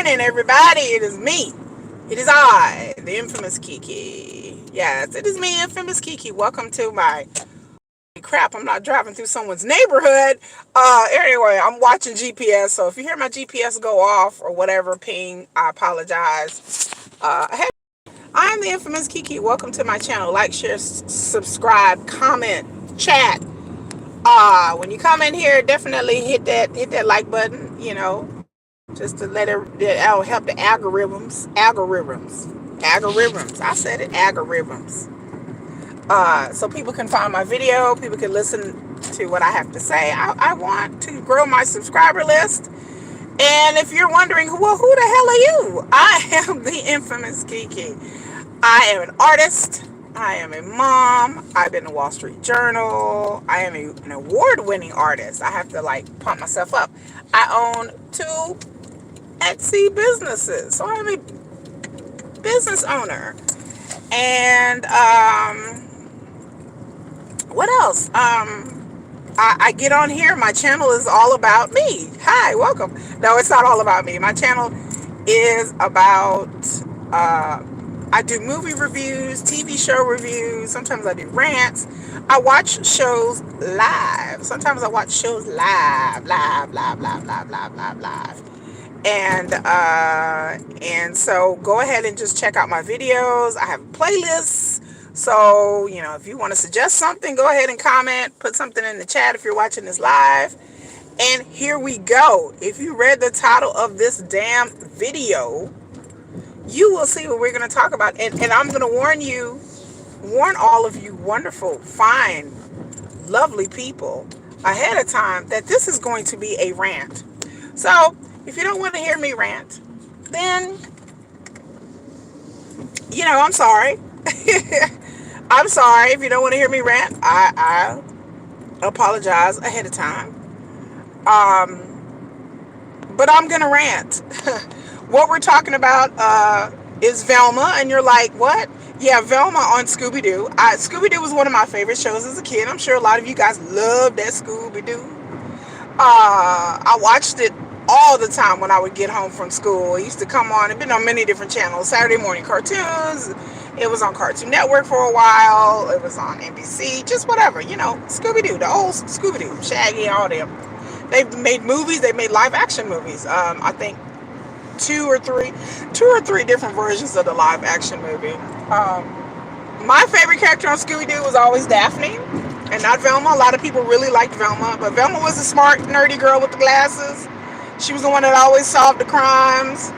morning, everybody. It is me. It is I, the infamous Kiki. Yes, it is me, infamous Kiki. Welcome to my crap. I'm not driving through someone's neighborhood. Anyway, I'm watching GPS, so if you hear my GPS go off or whatever, ping, I apologize. Hey, I'm the infamous Kiki. Welcome to my channel. Like, share, subscribe, comment, chat. When you come in here, definitely hit that like button. Just to that'll help the algorithms. I said it, algorithms. So people can find my video, people can listen to what I have to say. I want to grow my subscriber list. And if you're wondering, well, who the hell are you? I am the infamous Kiki. I am an artist. I am a mom. I've been in the Wall Street Journal. I am an award-winning artist. I have to pump myself up. I own 2 Etsy businesses. So I'm a business owner. And what else? I get on here. My channel is all about me. Hi, welcome. No, it's not all about me. My channel is about I do movie reviews, TV show reviews. Sometimes I do rants. I watch shows live. Sometimes I watch shows live. And so go ahead and just check out my videos. I have playlists. So, if you want to suggest something, go ahead and comment, put something in the chat if you're watching this live. And here we go. If you read the title of this damn video, you will see what we're going to talk about. And I'm going to warn all of you wonderful, fine, lovely people ahead of time that this is going to be a rant. So, if you don't want to hear me rant, then, I'm sorry. I'm sorry if you don't want to hear me rant. I apologize ahead of time. But I'm going to rant. What we're talking about is Velma, and you're like, what? Yeah, Velma on Scooby Doo. Scooby Doo was one of my favorite shows as a kid. I'm sure a lot of you guys loved that Scooby Doo. I watched it all the time when I would get home from school. It used to come on. It'd been on many different channels. Saturday morning cartoons. It was on Cartoon Network for a while. It was on NBC. Just whatever, Scooby Doo, the old Scooby Doo, Shaggy, all them. They've made movies. They've made live action movies. I think two or three different versions of the live action movie. My favorite character on Scooby Doo was always Daphne, and not Velma. A lot of people really liked Velma, but Velma was the smart, nerdy girl with the glasses. She was the one that always solved the crimes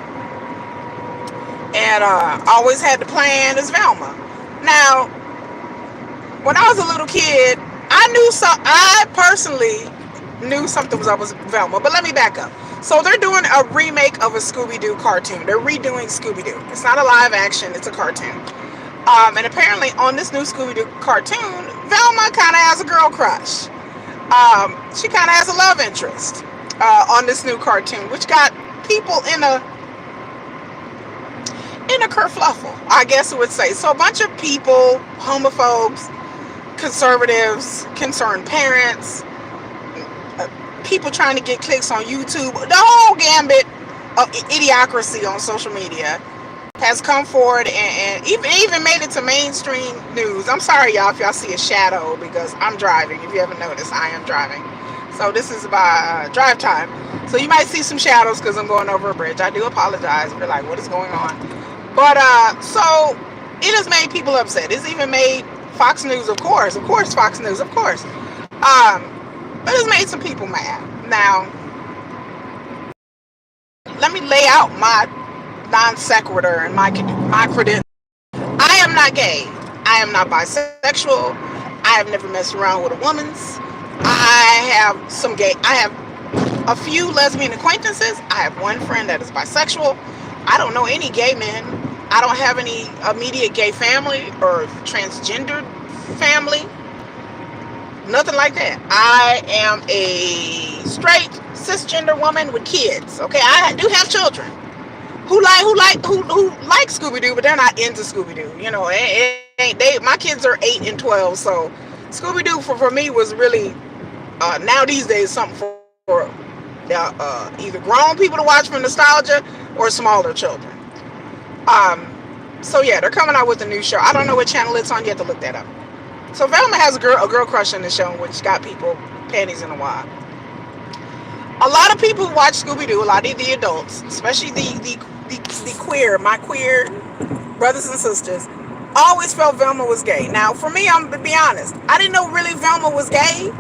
and always had the plan as Velma. Now, when I was a little kid, I personally knew something was up with Velma, but let me back up. So they're doing a remake of a Scooby-Doo cartoon. They're redoing Scooby-Doo. It's not a live action, it's a cartoon. And apparently on this new Scooby-Doo cartoon, Velma kind of has a girl crush. She kind of has a love interest on this new cartoon, which got people in a kerfluffle, I guess I would say. So a bunch of people, homophobes, conservatives, concerned parents, people trying to get clicks on YouTube, the whole gambit of idiocracy on social media has come forward and even made it to mainstream news. I'm sorry, y'all, if y'all see a shadow, because I'm driving. If you haven't noticed, I am driving. So this is my drive time. So you might see some shadows because I'm going over a bridge. I do apologize if you're like, what is going on? But so it has made people upset. It's even made Fox News, of course, Fox News, of course. But it's made some people mad. Now, let me lay out my non sequitur and my credentials. I am not gay. I am not bisexual. I have never messed around with a woman's. I have a few lesbian acquaintances. I have one friend that is bisexual. I don't know any gay men. I don't have any immediate gay family or transgendered family. Nothing like that. I am a straight cisgender woman with kids. Okay, I do have children who like Scooby Doo, but they're not into Scooby Doo. My kids are 8 and 12, so Scooby Doo for me was really now these days something for either grown people to watch for nostalgia or smaller children. Um, so yeah, they're coming out with a new show. I don't know what channel it's on. You have to look that up. So Velma has a girl crush on the show, which got people panties in a wad. A lot of people who watch Scooby Doo, a lot of the adults, especially my queer brothers and sisters, always felt Velma was gay. Now, for me, I'm gonna be honest. I didn't know really Velma was gay.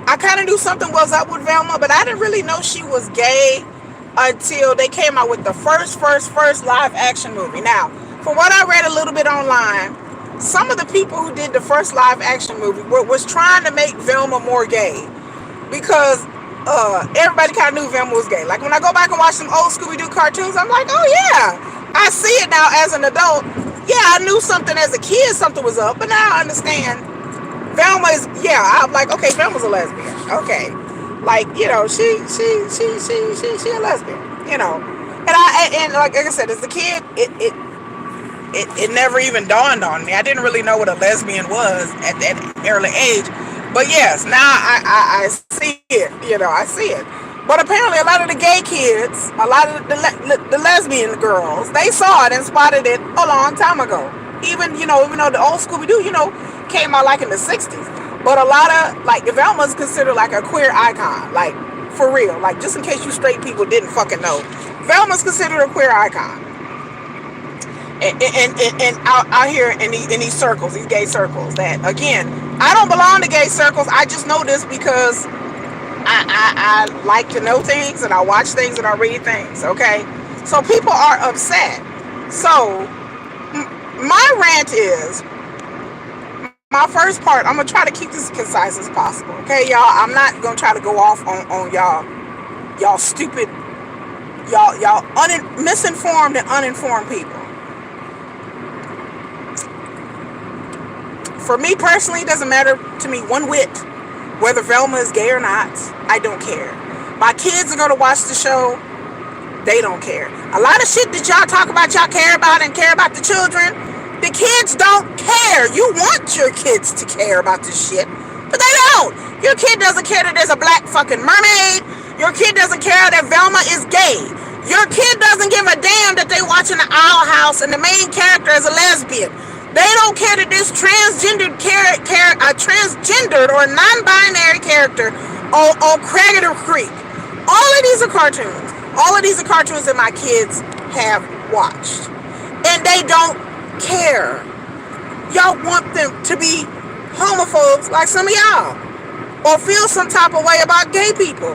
I kind of knew something was up with Velma, but I didn't really know she was gay until they came out with the first live action movie. Now, from what I read a little bit online, some of the people who did the first live action movie was trying to make Velma more gay because everybody kind of knew Velma was gay. Like when I go back and watch some old Scooby Doo cartoons, I'm like, oh yeah, I see it now as an adult. Yeah, I knew something as a kid, something was up, but now I understand. Velma is, yeah, I'm like, okay, Velma's a lesbian. Okay. Like, you know, she a lesbian, you know. And like I said, as a kid, it never even dawned on me. I didn't really know what a lesbian was at that early age. But yes, now I see it, you know, I see it. But apparently a lot of the gay kids, a lot of the lesbian girls, they saw it and spotted it a long time ago. Even though the old Scooby-Doo, came out like in the 60s. But a lot of, like, Velma's considered like a queer icon. Like, for real. Like, just in case you straight people didn't fucking know. Velma's considered a queer icon. And out here in these circles, these gay circles, that, again, I don't belong to gay circles. I just know this because I like to know things, and I watch things, and I read things, okay? So people are upset. So my rant is, my first part, I'm going to try to keep this as concise as possible, okay, y'all? I'm not going to try to go off on y'all stupid, y'all misinformed and uninformed people. For me personally, it doesn't matter to me one whit whether Velma is gay or not. I don't care. My kids are going to watch the show. They don't care. A lot of shit that y'all talk about, y'all care about and care about the children. The kids don't care. You want your kids to care about this shit, but they don't. Your kid doesn't care that there's a black fucking mermaid. Your kid doesn't care that Velma is gay. Your kid doesn't give a damn that they watching the Owl House and the main character is a lesbian. They don't care that this transgendered transgendered or non-binary character on Craigger Creek. All of these are cartoons. All of these are cartoons that my kids have watched, and they don't care. Y'all want them to be homophobes like some of y'all, or feel some type of way about gay people.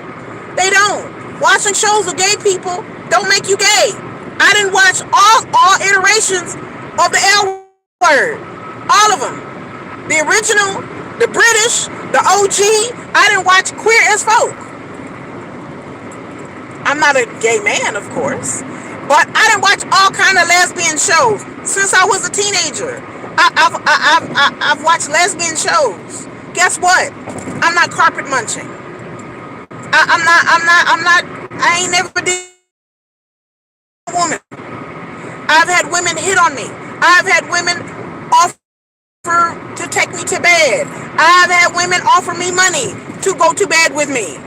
They don't. Watching shows with gay people don't make you gay. I didn't watch all iterations of the L word. All of them. The original, the British, the OG. I didn't watch Queer as Folk. I'm not a gay man, of course, but I didn't watch all kind of lesbian shows since I was a teenager. I've watched lesbian shows. Guess what? I'm not carpet munching. I ain't never did a woman. I've had women hit on me. I've had women offer to take me to bed. I've had women offer me money to go to bed with me.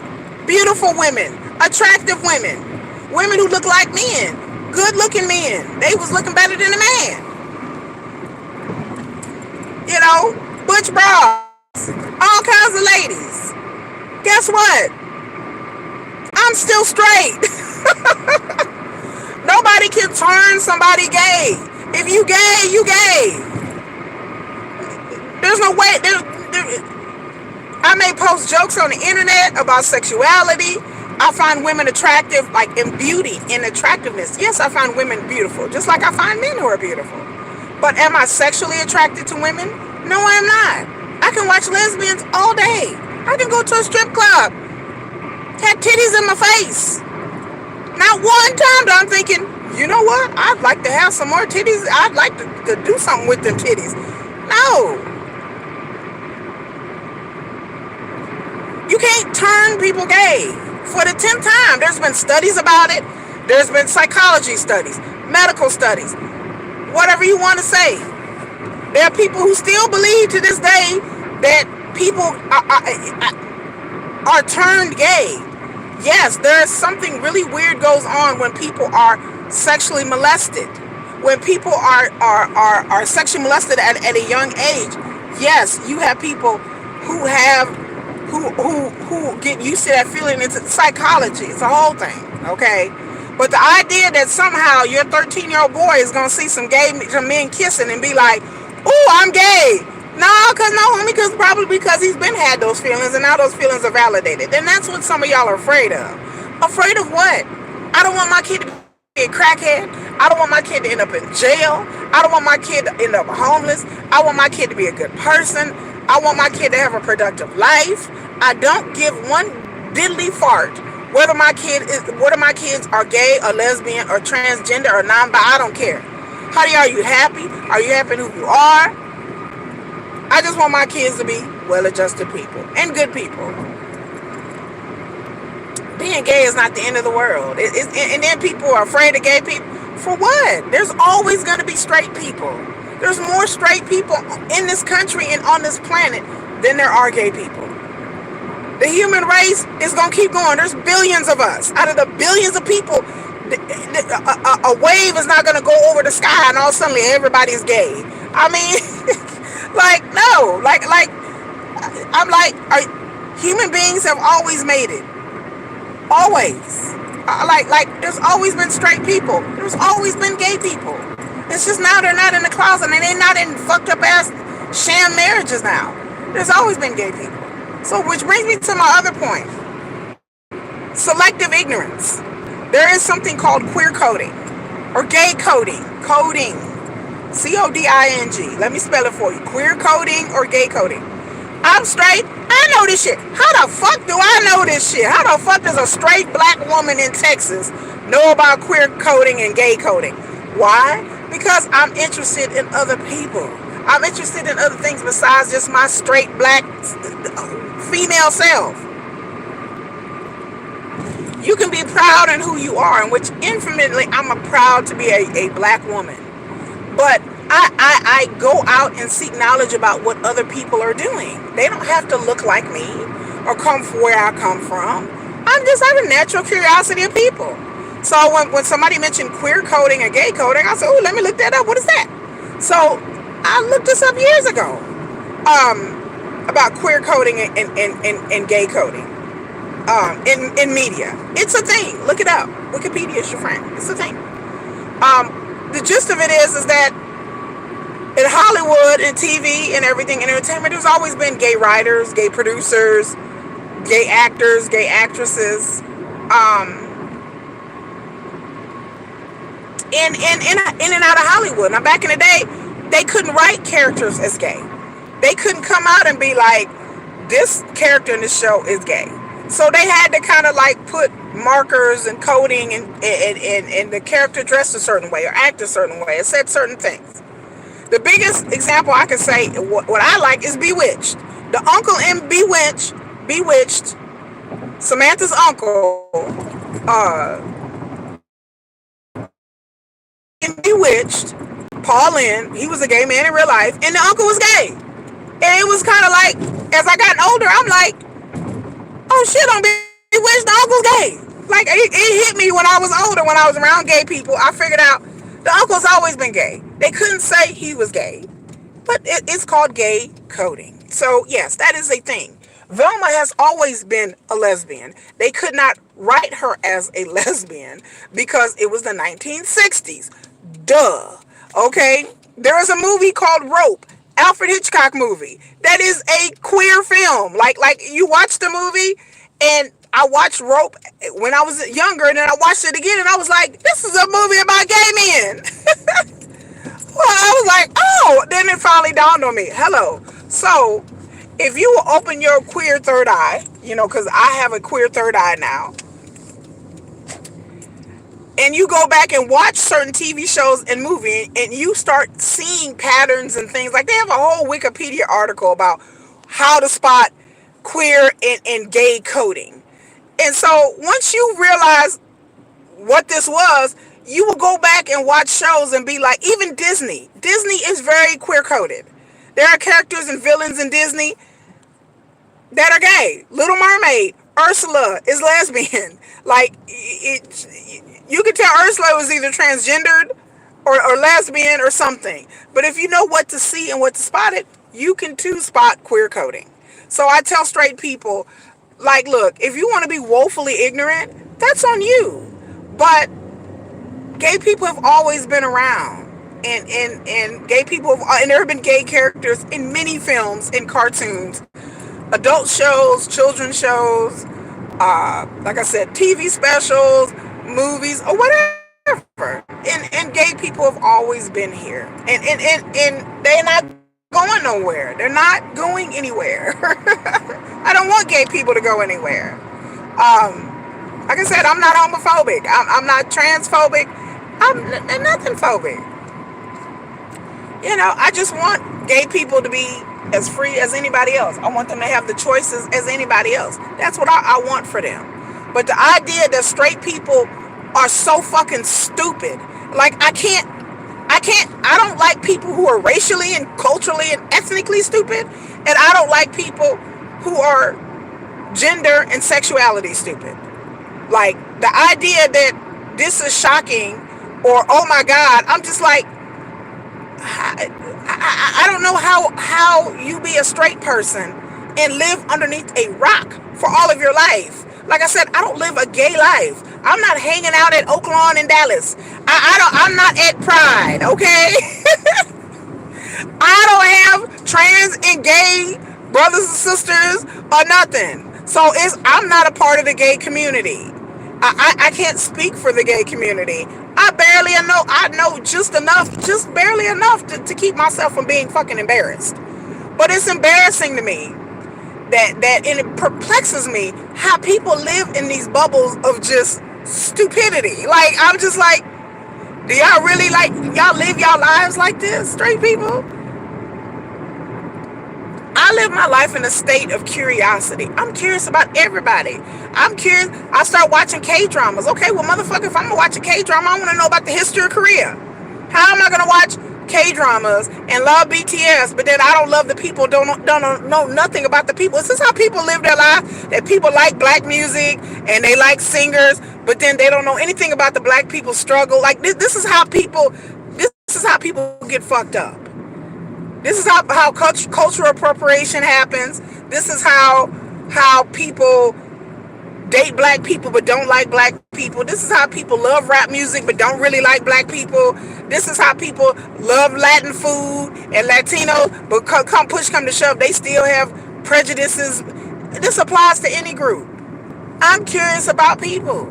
Beautiful women, attractive women, women who look like men, good looking men. They was looking better than a man. Butch bras, all kinds of ladies. Guess what? I'm still straight. Nobody can turn somebody gay. If you gay, you gay. There's no way. I may post jokes on the internet about sexuality. I find women attractive, like in beauty, in attractiveness. Yes, I find women beautiful, just like I find men who are beautiful. But am I sexually attracted to women? No, I am not. I can watch lesbians all day. I can go to a strip club, have titties in my face. Not one time do I'm thinking, you know what? I'd like to have some more titties. I'd like to do something with them titties. No. You can't turn people gay for the 10th time. There's been studies about it. There's been psychology studies, medical studies, whatever you want to say. There are people who still believe to this day that people are turned gay. Yes, there's something really weird goes on when people are sexually molested. When people are sexually molested at a young age. Yes, you have people who have who get used to that feeling. It's psychology. It's a whole thing. Okay. But the idea that somehow your 13-year-old boy is gonna see some men kissing and be like, "Ooh, I'm gay." No, homie, because probably because he's been had those feelings and now those feelings are validated. And that's what some of y'all are afraid of. Afraid of what? I don't want my kid to be a crackhead. I don't want my kid to end up in jail. I don't want my kid to end up homeless. I want my kid to be a good person. I want my kid to have a productive life. I don't give one diddly fart whether my kids are gay or lesbian or transgender or non-bi. I don't care. Honey, are you happy? Are you happy who you are? I just want my kids to be well-adjusted people and good people. Being gay is not the end of the world. And then people are afraid of gay people. For what? There's always going to be straight people. There's more straight people in this country and on this planet than there are gay people. The human race is going to keep going. There's billions of us. Out of the billions of people, a wave is not going to go over the sky and all of a sudden everybody's gay. I mean, like, no. I'm like, human beings have always made it. Always. There's always been straight people. There's always been gay people. It's just now they're not in the closet and they're not in fucked up ass sham marriages now. There's always been gay people. So, which brings me to my other point. Selective ignorance. There is something called queer coding or gay coding. Coding. CODING. Let me spell it for you. Queer coding or gay coding. I'm straight. I know this shit. How the fuck do I know this shit? How the fuck does a straight black woman in Texas know about queer coding and gay coding? Why? Because I'm interested in other people. I'm interested in other things besides just my straight black female self. You can be proud in who you are, in which infinitely I'm proud to be a black woman. But I go out and seek knowledge about what other people are doing. They don't have to look like me or come from where I come from. I have a natural curiosity of people. So when somebody mentioned queer coding or gay coding, I said, oh, let me look that up. What is that? So I looked this up years ago about queer coding and gay coding in media. It's a thing. Look it up. Wikipedia is your friend. It's a thing. The gist of it is that in Hollywood and TV and everything, entertainment, there's always been gay writers, gay producers, gay actors, gay actresses, in and out of Hollywood. Now, back in the day, they couldn't write characters as gay. They couldn't come out and be like, this character in the show is gay. So they had to kind of like put markers and coding and the character dressed a certain way or act a certain way and said certain things. The biggest example I can say, what I like, is Bewitched. The uncle in Bewitched, Samantha's uncle, in Bewitched, Paul Lynn, he was a gay man in real life, and the uncle was gay. And it was kind of like, as I got older, I'm like, oh shit, on Bewitched, the uncle's gay. Like, it hit me when I was older, when I was around gay people. I figured out the uncle's always been gay. They couldn't say he was gay, but it's called gay coding. So yes, that is a thing. Velma has always been a lesbian. They could not write her as a lesbian because it was the 1960s. Duh. Okay? There is a movie called Rope, Alfred Hitchcock movie. That is a queer film. Like you watch the movie, and I watched Rope when I was younger, and then I watched it again, and I was like, this is a movie about gay men. Well, I was like, oh, then it finally dawned on me. Hello. So, if you will open your queer third eye, because I have a queer third eye now, and you go back and watch certain TV shows and movies, and you start seeing patterns and things, like they have a whole Wikipedia article about how to spot queer and gay coding. And so, once you realize what this was, you will go back and watch shows and be like, even Disney is very queer coded. There are characters and villains in Disney that are gay. Little Mermaid, Ursula is lesbian. Like you could tell Ursula was either transgendered or lesbian or something. But if you know what to see and what to spot it, you can too spot queer coding. So I tell straight people, like, look, if you want to be woefully ignorant, that's on you. But gay people have always been around. And gay people have, and there have been gay characters in many films and cartoons, adult shows, children's shows, like I said, TV specials, movies, or whatever. And gay people have always been here. And they're not going nowhere. They're not going anywhere. I don't want gay people to go anywhere. Like I said, I'm not homophobic. I'm not transphobic. I'm nothing phobic. I just want gay people to be as free as anybody else. I want them to have the choices as anybody else. That's what I want for them. But the idea that straight people are so fucking stupid. Like, I don't like people who are racially and culturally and ethnically stupid. And I don't like people who are gender and sexuality stupid. Like, the idea that this is shocking or, oh my God, I'm just like, I don't know how you be a straight person and live underneath a rock for all of your life. Like I said, I don't live a gay life. I'm not hanging out at Oaklawn in Dallas. I'm not at Pride, okay? I don't have trans and gay brothers and sisters or nothing. So I'm not a part of the gay community. I can't speak for the gay community. I know just barely enough to keep myself from being fucking embarrassed. But it's embarrassing to me and it perplexes me how people live in these bubbles of just stupidity. Like, I'm just like, do y'all really, like, y'all live y'all lives like this, straight people? I live my life in a state of curiosity. I'm curious about everybody. I'm curious. I start watching K-dramas. Okay, well, motherfucker, if I'm gonna watch a K-drama, I want to know about the history of Korea. How am I gonna watch K-dramas and love BTS, but then I don't love the people, don't know nothing about the people? Is this how people live their lives? That people like black music and they like singers, but then they don't know anything about the black people's struggle? Like, this is how people get fucked up. This is how cultural appropriation happens. This is how people date black people but don't like black people. This is how people love rap music but don't really like black people. This is how people love Latin food and Latino, but come to shove, they still have prejudices. This applies to any group. I'm curious about people.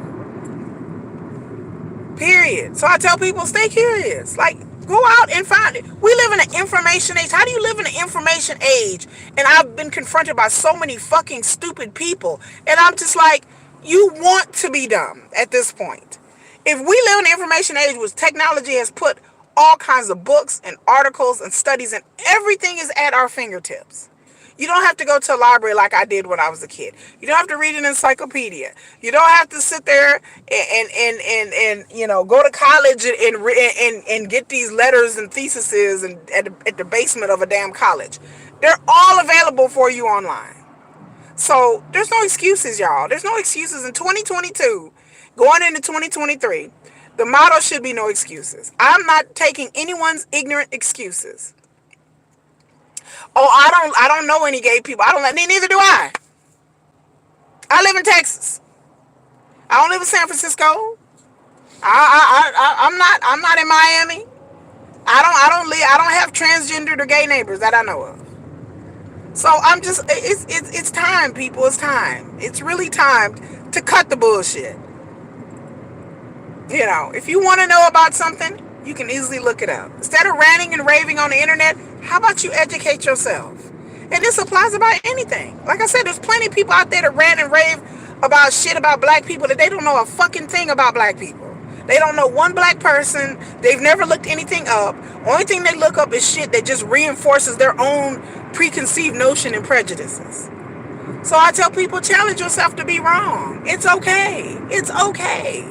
Period. So I tell people, stay curious. Like, go out and find it. We live in an information age. How do you live in an information age? And I've been confronted by so many fucking stupid people. And I'm just like, you want to be dumb at this point. If we live in an information age where technology has put all kinds of books and articles and studies and everything is at our fingertips. You don't have to go to a library like I did when I was a kid. You don't have to read an encyclopedia. You don't have to sit there and go to college and get these letters and theses and at the basement of a damn college. They're all available for you online. So there's no excuses, y'all. There's no excuses in 2022, going into 2023. The motto should be no excuses. I'm not taking anyone's ignorant excuses. Oh, I don't know any gay people. Neither do I. I live in Texas. I don't live in San Francisco. I'm not in Miami. I don't have transgendered or gay neighbors that I know of. So I'm just, it's time, people. It's time. It's really time to cut the bullshit. If you want to know about something, you can easily look it up. Instead of ranting and raving on the internet, how about you educate yourself? And this applies about anything. Like I said, there's plenty of people out there that rant and rave about shit about black people that they don't know a fucking thing about black people. They don't know one black person. They've never looked anything up. Only thing they look up is shit that just reinforces their own preconceived notion and prejudices. So I tell people, challenge yourself to be wrong. It's okay. It's okay.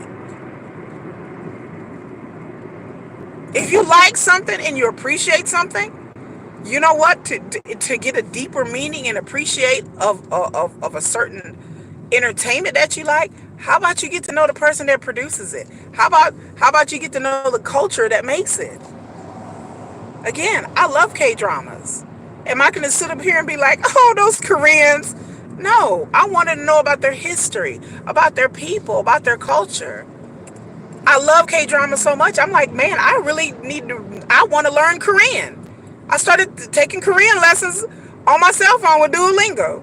If you like something and you appreciate something, you know what? To get a deeper meaning and appreciate of a certain entertainment that you like, how about you get to know the person that produces it? How about you get to know the culture that makes it? Again, I love K-dramas. Am I going to sit up here and be like, oh, those Koreans? No, I wanted to know about their history, about their people, about their culture. I love K-drama so much. I'm like, man, I want to learn Korean. I started taking Korean lessons on my cell phone with Duolingo.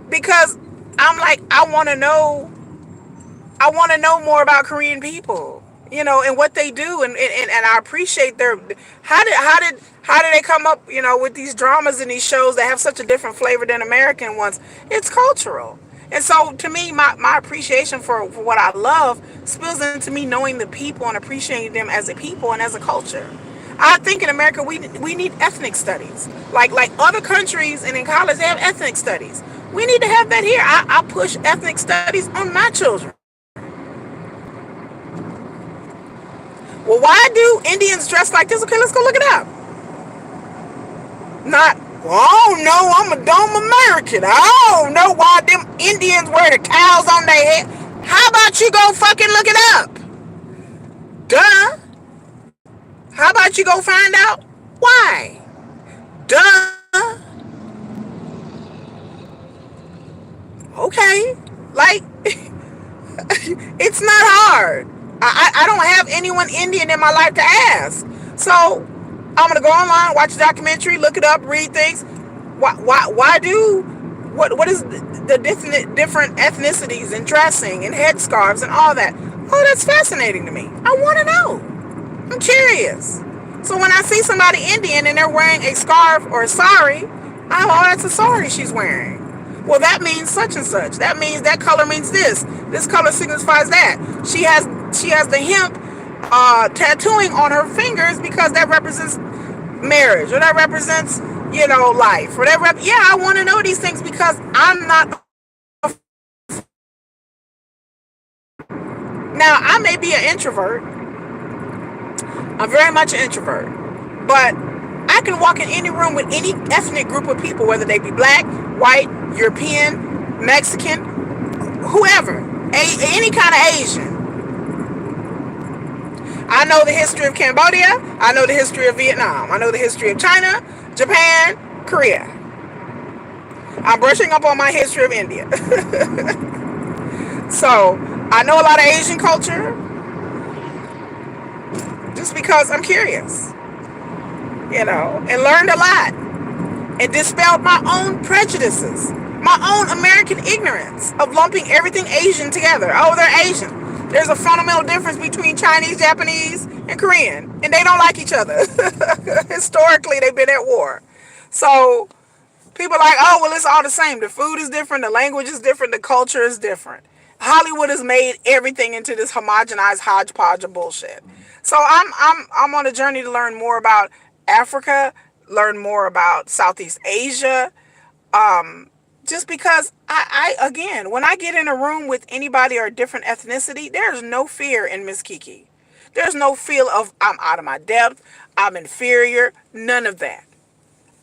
Because I'm like, I want to know more about Korean people, and what they do, and I appreciate their how did they come up, with these dramas and these shows that have such a different flavor than American ones. It's cultural. And so to me, my appreciation for what I love spills into me knowing the people and appreciating them as a people and as a culture. I think in America we need ethnic studies. Like other countries and in college they have ethnic studies. We need to have that here. I push ethnic studies on my children. Well, why do Indians dress like this? Okay, let's go look it up. Not, well, I don't know, I'm a dumb American. I don't know why them Indians wear the cows on their head. How about you go fucking look it up? Duh. How about you go find out why? Duh. Okay. Like, it's not hard. I don't have anyone Indian in my life to ask. So I'm gonna go online, watch a documentary, look it up, read things. What is the different ethnicities and dressing and headscarves and all that? Oh, that's fascinating to me. I want to know. I'm curious. So when I see somebody Indian and they're wearing a scarf or a sari, oh, that's a sari she's wearing. Well, that means such and such. That means that color means this. This color signifies that. She has the hemp tattooing on her fingers because that represents marriage, or that represents, life, or I want to know these things because I'm not. Now, I may be an introvert. I'm very much an introvert, but I can walk in any room with any ethnic group of people, whether they be black, white, European, Mexican, whoever, any kind of Asian. I know the history of Cambodia. I know the history of Vietnam. I know the history of China, Japan, Korea. I'm brushing up on my history of India. So I know a lot of Asian culture just because I'm curious, and learned a lot and dispelled my own prejudices, my own American ignorance of lumping everything Asian together. Oh, they're Asian. There's a fundamental difference between Chinese, Japanese, and Korean, and they don't like each other. Historically, they've been at war. So people are like, oh, well, it's all the same. The food is different, the language is different, the culture is different. Hollywood has made everything into this homogenized hodgepodge of bullshit. So I'm on a journey to learn more about Africa, learn more about Southeast Asia. Just because again, when I get in a room with anybody or a different ethnicity, there's no fear in Miss Kiki. There's no feel of I'm out of my depth, I'm inferior, none of that.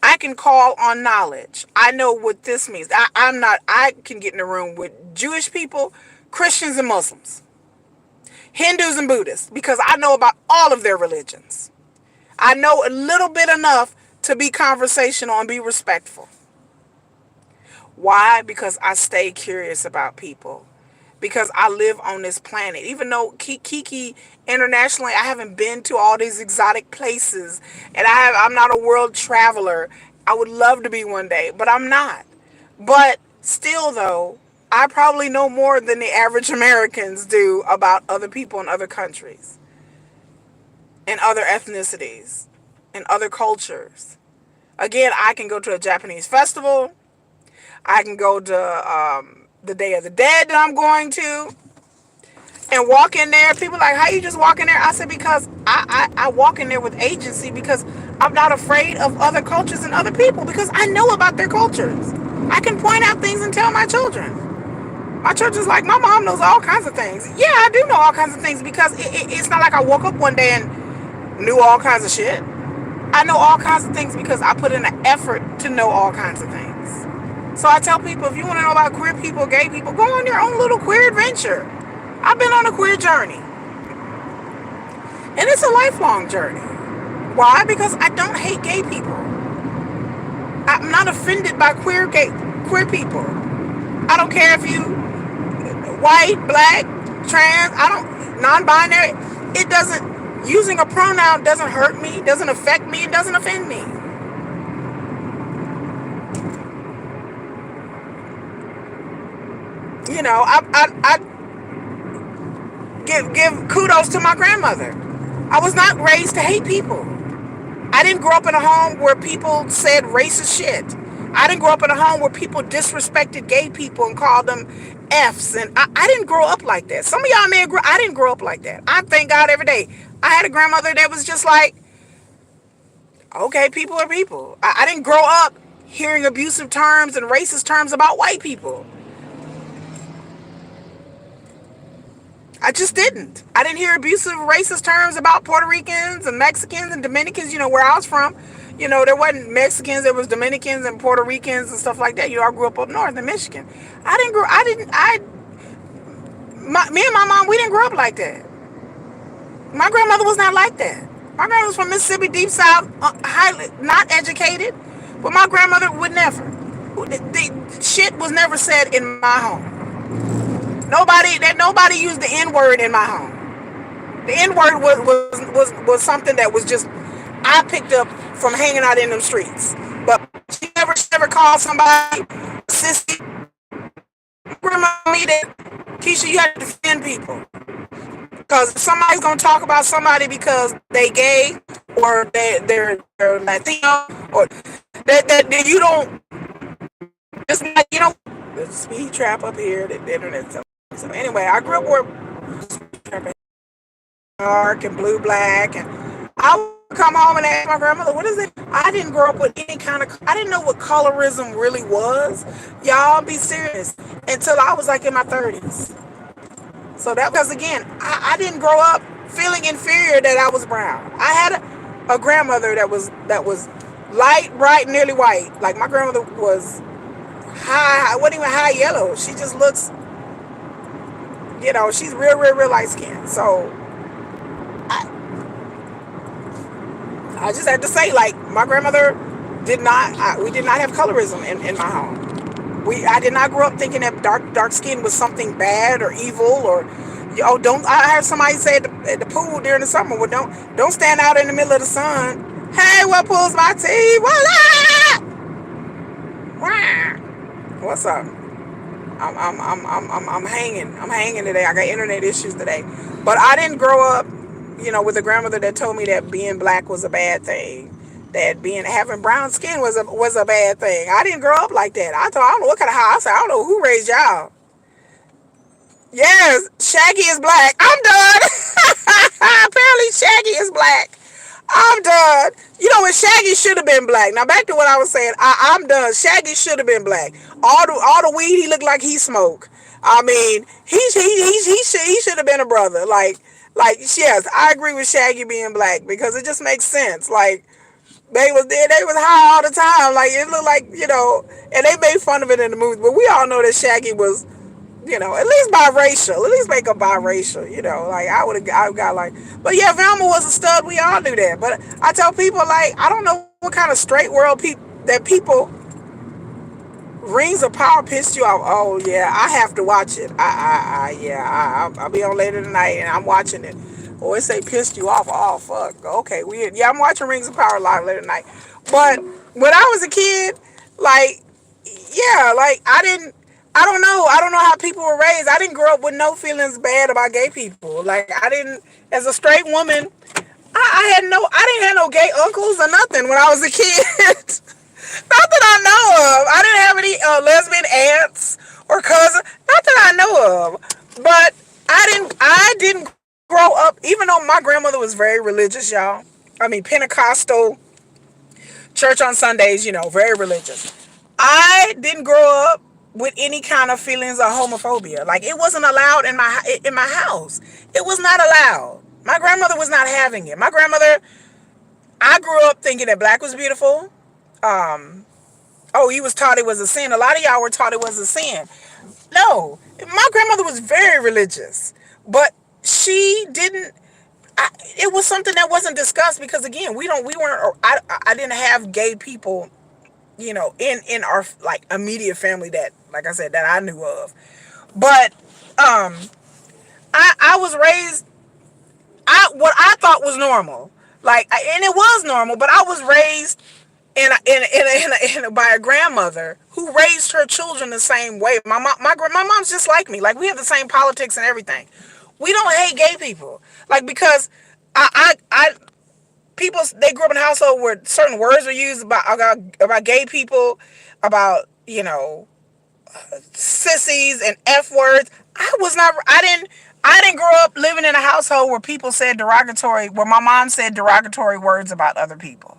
I can call on knowledge. I know what this means. I can get in a room with Jewish people, Christians and Muslims, Hindus and Buddhists, because I know about all of their religions. I know a little bit enough to be conversational and be respectful. Why? Because I stay curious about people. Because I live on this planet. Even though Kiki internationally, I haven't been to all these exotic places. And I'm not a world traveler. I would love to be one day, but I'm not. But still though, I probably know more than the average Americans do about other people in other countries. And other ethnicities. And other cultures. Again, I can go to a Japanese festival. I can go to the Day of the Dead that I'm going to and walk in there. People are like, how you just walk in there? I said, because I walk in there with agency because I'm not afraid of other cultures and other people because I know about their cultures. I can point out things and tell my children. My children's like, my mom knows all kinds of things. Yeah, I do know all kinds of things because it's not like I woke up one day and knew all kinds of shit. I know all kinds of things because I put in an effort to know all kinds of things. So I tell people, if you want to know about queer people, gay people, go on your own little queer adventure. I've been on a queer journey, and it's a lifelong journey. Why? Because I don't hate gay people. I'm not offended by queer people. I don't care if you white, black, trans, I don't non-binary. It doesn't using a pronoun doesn't hurt me, doesn't affect me, it doesn't offend me. You know, I give kudos to my grandmother. I was not raised to hate people. I didn't grow up in a home where people said racist shit. I didn't grow up in a home where people disrespected gay people and called them F's. And I didn't grow up like that. Some of y'all may agree. I didn't grow up like that. I thank God every day. I had a grandmother that was just like, okay, people are people. I didn't grow up hearing abusive terms and racist terms about white people. I just didn't. I didn't hear abusive, racist terms about Puerto Ricans and Mexicans and Dominicans. You know, where I was from, you know, there wasn't Mexicans, there was Dominicans and Puerto Ricans and stuff like that. You know, I grew up north in Michigan. Me and my mom, we didn't grow up like that. My grandmother was not like that. My grandmother was from Mississippi, deep south, highly, not educated, but my grandmother would never. Shit was never said in my home. Nobody used the N word in my home. The N word was something that was just I picked up from hanging out in them streets. But she never called somebody sissy. Grandma me that Keisha, you have to defend people. Because if somebody's gonna talk about somebody because they gay or they're Latino or that you don't just like you know there's a speed trap up here, the internet. So anyway, I grew up where dark and blue black, and I would come home and ask my grandmother, "What is it?" I didn't grow up with any kind of. I didn't know what colorism really was. Y'all be serious until I was like in my 30s. So that because again, I didn't grow up feeling inferior that I was brown. I had a grandmother that was light, bright, nearly white. Like my grandmother was high, wasn't even high yellow. She just looks. You know, she's real light skinned. So I just had to say, like, my grandmother we did not have colorism in my home. I did not grow up thinking that dark skin was something bad or evil or, I heard somebody say at the pool during the summer, well, don't stand out in the middle of the sun. Hey, what pulls my teeth? What's up? I'm hanging today. I got internet issues today. But I didn't grow up, with a grandmother that told me that being black was a bad thing. That having brown skin was a bad thing. I didn't grow up like that. I don't know what kind of house. I don't know who raised y'all. Yes, Shaggy is black. I'm done. Apparently Shaggy is black. I'm done. What? Shaggy should have been black. Now back to what I was saying. I'm done. Shaggy should have been black. All the weed he looked like he smoked. I mean, he should have been a brother. Like yes, I agree with Shaggy being black because it just makes sense. Like they was high all the time. Like it looked like and they made fun of it in the movie. But we all know that Shaggy was at least biracial. At least make a biracial, like I got like, but yeah, Velma was a stud. We all knew that. But I tell people, like, I don't know what kind of straight world people Rings of Power pissed you off. Oh yeah, I have to watch it. I'll be on later tonight and I'm watching it. Oh, it say pissed you off. Oh fuck. Okay, weird. Yeah, I'm watching Rings of Power live later tonight. But when I was a kid, like, yeah, like I don't know. I don't know how people were raised. I didn't grow up with no feelings bad about gay people. Like I didn't, as a straight woman, I didn't have no gay uncles or nothing when I was a kid. Not that I know of. I didn't have any lesbian aunts or cousins. Not that I know of. But I didn't grow up, even though my grandmother was very religious, y'all. I mean, Pentecostal, church on Sundays, very religious. I didn't grow up with any kind of feelings of homophobia. Like it wasn't allowed in my house. It was not allowed. My grandmother was not having it. My grandmother, I grew up thinking that black was beautiful. Oh, you was taught it was a sin. A lot of y'all were taught it was a sin. No, my grandmother was very religious, but she didn't. It was something that wasn't discussed because again, we weren't. I didn't have gay people, in our like immediate family that, like I said, that I knew of. But um, I was raised. What I thought was normal, and it was normal, but I was raised by a grandmother who raised her children the same way. My mom's just like me. Like we have the same politics and everything. We don't hate gay people, like because I people they grew up in a household where certain words were used about gay people, about sissies and f words. I didn't grow up living in a household where people said derogatory, where my mom said derogatory words about other people.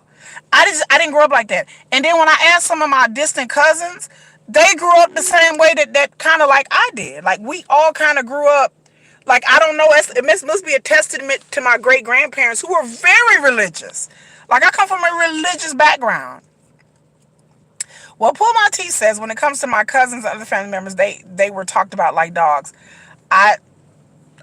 I didn't grow up like that. And then when I asked some of my distant cousins, they grew up the same way that kind of like I did. Like we all kind of grew up. Like I don't know, it must be a testament to my great grandparents who were very religious. Like I come from a religious background. Well, Pull My Teeth says when it comes to my cousins and other family members, they were talked about like dogs. I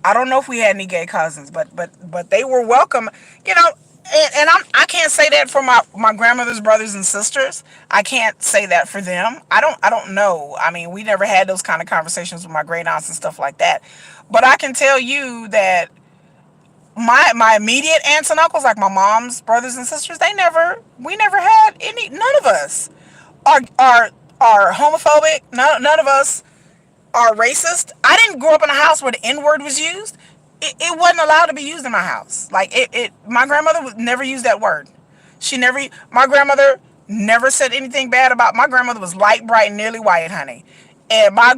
I don't know if we had any gay cousins, but they were welcome, you know. I can't say that for my grandmother's brothers and sisters. I can't say that for them. I don't know. I mean, we never had those kind of conversations with my great aunts and stuff like that. But I can tell you that my immediate aunts and uncles, like my mom's brothers and sisters, we never had any. None of us are homophobic. None of us are racist. I didn't grow up in a house where the N word was used. It wasn't allowed to be used in my house. Like my grandmother would never use that word. My grandmother never said anything bad about. My grandmother was light, bright, and nearly white, honey. And my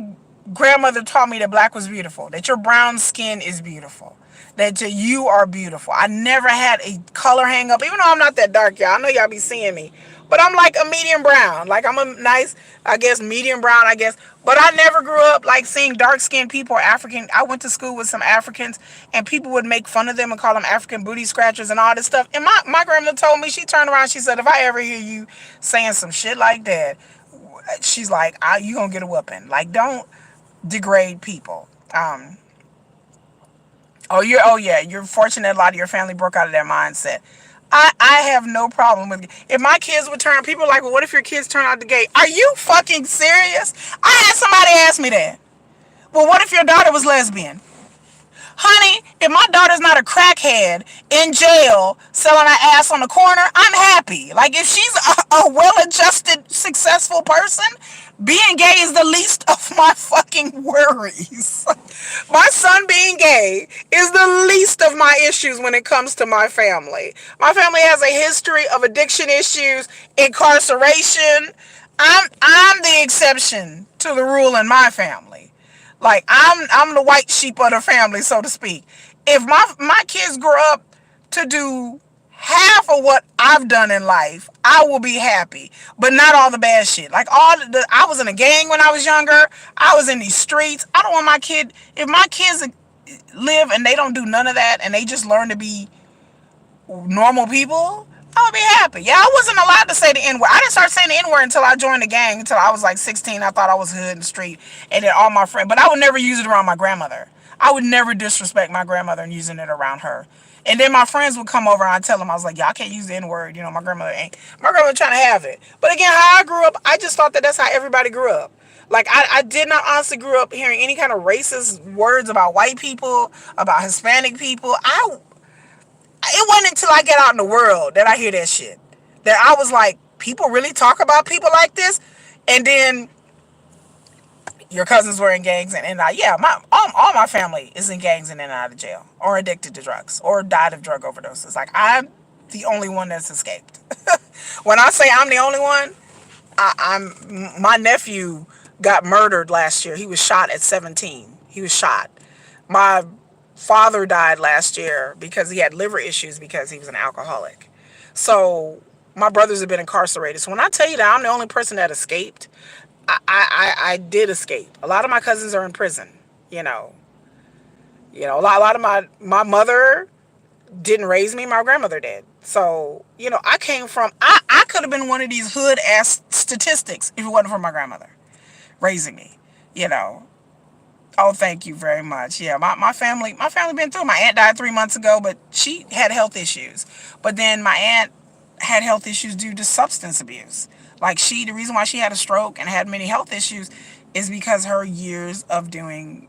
grandmother taught me that black was beautiful, that your brown skin is beautiful, that you are beautiful. I never had a color hang up, even though I'm not that dark, y'all. I know y'all be seeing me, but I'm like a medium brown. Like I'm a nice, I guess, medium brown, I guess. But I never grew up like seeing dark skinned people or African. I went to school with some Africans and people would make fun of them and call them African booty scratchers and all this stuff. And my grandmother told me, she turned around, she said, if I ever hear you saying some shit like that, she's like, you gonna get a whooping. Like, don't degrade people. Oh yeah, you're fortunate a lot of your family broke out of their mindset. I have no problem with if my kids would turn. People are like, well, what if your kids turn out to gay? Are you fucking serious? I had somebody ask me that. Well, what if your daughter was lesbian? Honey, if my daughter's not a crackhead in jail selling her ass on the corner, I'm happy. Like, if she's a well-adjusted, successful person, being gay is the least of my fucking worries. My son being gay is the least of my issues when it comes to my family. My family has a history of addiction issues, incarceration. I'm the exception to the rule in my family. Like I'm the white sheep of the family, so to speak. If my kids grow up to do half of what I've done in life, I will be happy. But not all the bad shit. Like I was in a gang when I was younger. I was in these streets. I don't want my kid. If my kids live and they don't do none of that and they just learn to be normal people, I would be happy. Yeah, I wasn't allowed to say the N word. I didn't start saying the N word until I joined the gang, until I was like 16. I thought I was hood in the street, and then all my friends. But I would never use it around my grandmother. I would never disrespect my grandmother and using it around her. And then my friends would come over and I'd tell them, I was like, y'all can't use the N word. You know, my grandmother ain't. My grandmother trying to have it. But again, how I grew up, I just thought that that's how everybody grew up. Like, I did not honestly grew up hearing any kind of racist words about white people, about Hispanic people. It wasn't until I get out in the world that I hear that shit, that I was like, people really talk about people like this. And then your cousins were in gangs, and yeah, all my family is in gangs and in and out of jail or addicted to drugs or died of drug overdoses. Like, I'm the only one that's escaped. When I say I'm the only one, my nephew got murdered last year. He was shot at 17. He was shot. My father died last year because he had liver issues because he was an alcoholic. So my brothers have been incarcerated. So when I tell you that I'm the only person that escaped, I did escape. A lot of my cousins are in prison. You know, a lot of my mother. didn't raise me. My grandmother did. So, I came from, I could have been one of these hood ass statistics if it wasn't for my grandmother raising me, you know. Oh, thank you very much. Yeah, my family been through. My aunt died 3 months ago, but she had health issues. But then my aunt had health issues due to substance abuse. Like, the reason why she had a stroke and had many health issues is because her years of doing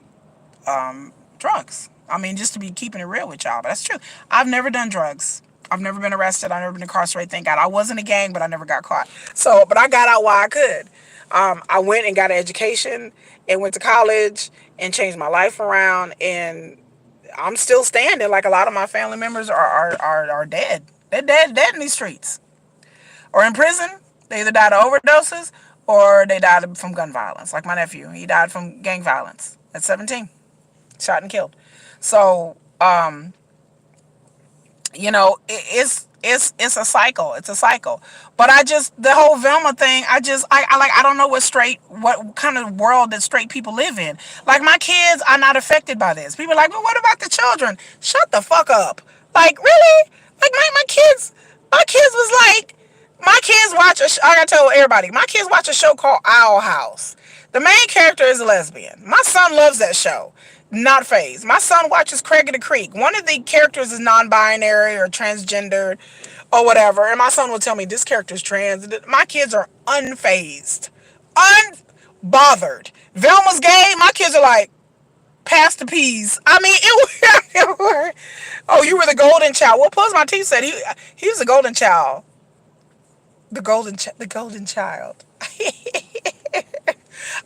drugs. I mean, just to be keeping it real with y'all, but that's true. I've never done drugs. I've never been arrested. I've never been incarcerated. Thank God. I was in a gang, but I never got caught. So, but I got out while I could. I went and got an education and went to college and changed my life around. And I'm still standing. Like, a lot of my family members are dead. They're dead in these streets or in prison. They either died of overdoses or they died from gun violence. Like my nephew, he died from gang violence at 17, shot and killed. So, it's a cycle. It's a cycle. But the whole Velma thing, I don't know what kind of world that straight people live in. Like, my kids are not affected by this. People are like, well, what about the children? Shut the fuck up. Like, really? Like, my kids was like, my kids watch I gotta tell everybody, my kids watch a show called Owl House. The main character is a lesbian. My son loves that show. Not phased. My son watches Craig of the Creek. One of the characters is non-binary or transgendered or whatever. And my son will tell me this character's trans. My kids are unfazed. Unbothered. Velma's gay. My kids are like, pass the peas. I mean, it was, oh, you were the golden child. Well, Plus My Teeth said he was the golden child. The golden child.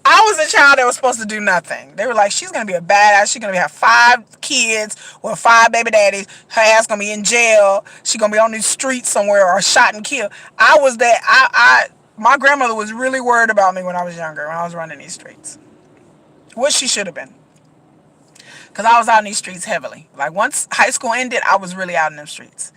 I was a child that was supposed to do nothing. They were like, she's gonna be a badass. She's gonna have 5 kids with 5 baby daddies. Her ass gonna be in jail. She gonna be on the streets somewhere or shot and killed. I was that. My grandmother was really worried about me when I was younger, when I was running these streets. What she should have been, because I was out in these streets heavily. Like, once high school ended, I was really out in them streets.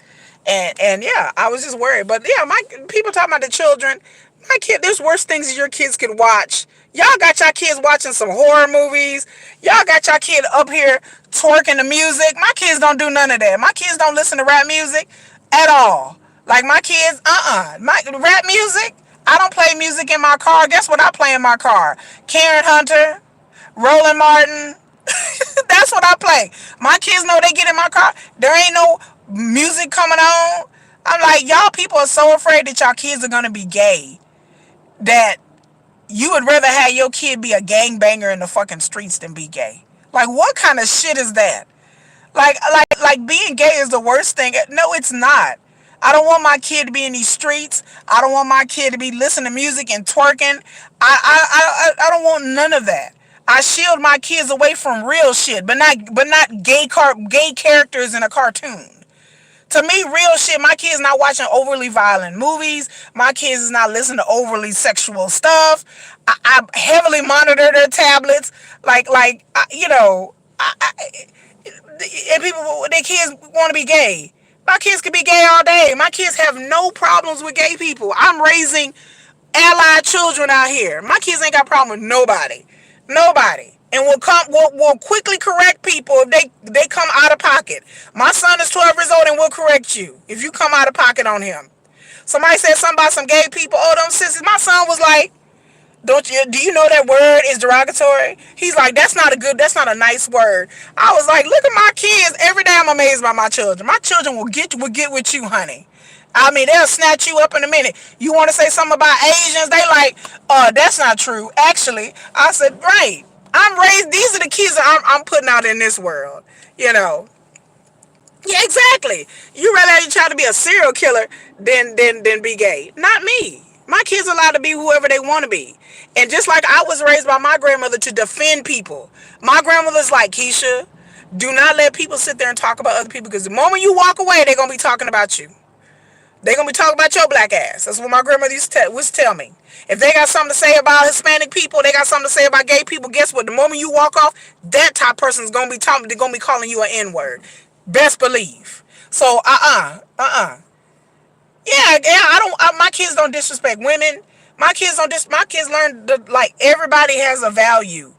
And yeah, I was just worried. But yeah, my people talking about the children. My kid, there's worse things your kids could watch. Y'all got y'all kids watching some horror movies. Y'all got y'all kid up here twerking the music. My kids don't do none of that. My kids don't listen to rap music at all. Like, my kids, my rap music. I don't play music in my car. Guess what I play in my car? Karen Hunter, Roland Martin. That's what I play. My kids know they get in my car. There ain't no music coming on. I'm like, y'all people are so afraid that y'all kids are gonna be gay that you would rather have your kid be a gangbanger in the fucking streets than be gay. Like, what kind of shit is that? Like being gay is the worst thing. No, it's not. I don't want my kid to be in these streets. I don't want my kid to be listening to music and twerking. I don't want none of that. I shield my kids away from real shit, but not gay characters in a cartoon. To me, real shit. My kids not watching overly violent movies. My kids is not listening to overly sexual stuff. I heavily monitor their tablets. And people, their kids want to be gay. My kids could be gay all day. My kids have no problems with gay people. I'm raising allied children out here. My kids ain't got a problem with nobody. Nobody. And will quickly correct people if they come out of pocket. My son is 12 years old and will correct you if you come out of pocket on him. Somebody said something about some gay people. Oh, them sissies. My son was like, do you know that word is derogatory? He's like, that's not a nice word. I was like, look at my kids. Every day I'm amazed by my children. My children will get with you, honey. I mean, they'll snatch you up in a minute. You want to say something about Asians? They like, that's not true. Actually, I said, right. I'm raised. These are the kids that I'm putting out in this world. You know. Yeah, exactly. You rather you try to be a serial killer than be gay. Not me. My kids are allowed to be whoever they want to be. And just like I was raised by my grandmother to defend people, my grandmother's like, Keisha, do not let people sit there and talk about other people, because the moment you walk away, they're going to be talking about you. They're going to be talking about your black ass. That's what my grandmother used to tell me. If they got something to say about Hispanic people, they got something to say about gay people, guess what? The moment you walk off, that type person is going to be talking, they're going to be calling you an N-word. Best believe. So, Yeah, my kids don't disrespect women. My kids learn like everybody has a value